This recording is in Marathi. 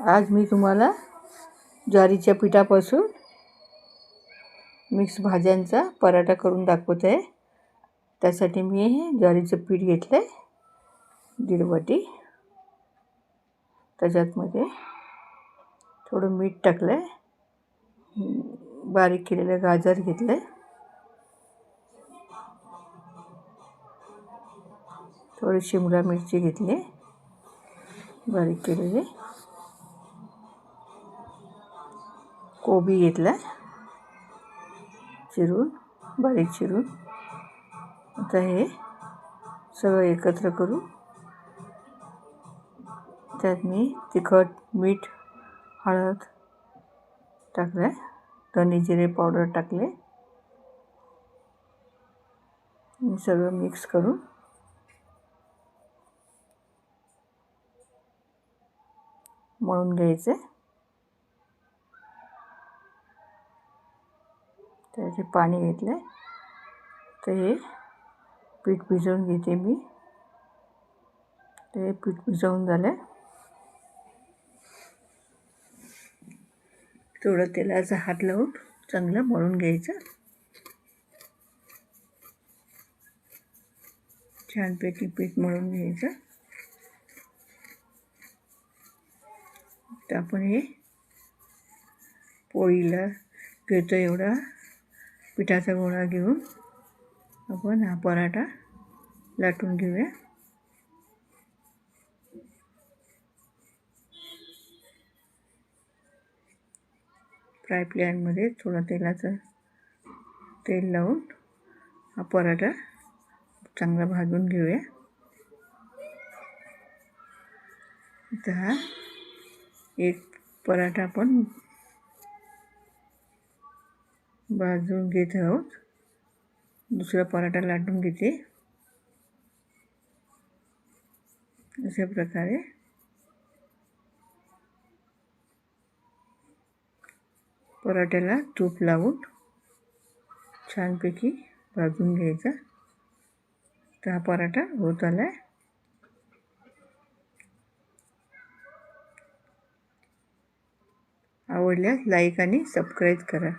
आज मी तुम्हाला ज्वारीच्या पिठापासून मिक्स भाज्यांचा पराठा करून दाखवत आहे. त्यासाठी मी ज्वारीचं पीठ घेतलं आहे 1.5 वाटी. त्याच्यामध्ये थोडं मीठ टाकलं आहे. बारीक केलेलं गाजर घेतलं आहे. थोडी शिमला मिरची घेतली बारीक केलेली. कोबी घेतला चिरून, बारीक चिरून. आता हे सगळं एकत्र करू. त्यात मी तिखट, मीठ, हळद टाकलं आहे. धने जिरे पावडर टाकले. सगळं मिक्स करून मळून घ्यायचं. त्याचे पाणी घेतलं. तर हे पीठ भिजवून घेते मी. ते पीठ भिजवून झालं. थोडं तेलाचा हात लावून चांगलं मळून घ्यायचं. छानपैकी पीठ मळून घ्यायचं. तर आपण हे पोळीला घेतो एवढा पिठाचा गोळा घेऊन आपण हा पराठा लाटून घेऊया. फ्राय पॅनमध्ये थोडं तेल लावून हा पराठा चांगला भाजून घेऊया. आता हा एक पराठा आपण भाजून घेत आहोत. दुसरा पराठा लाटून घेते. अशा प्रकारे पराठ्याला तूप लावून छानपैकी भाजून घ्यायचा. तर हा पराठा होत आला आहे. आवडल्यास लाईक आणि सबस्क्राईब करा.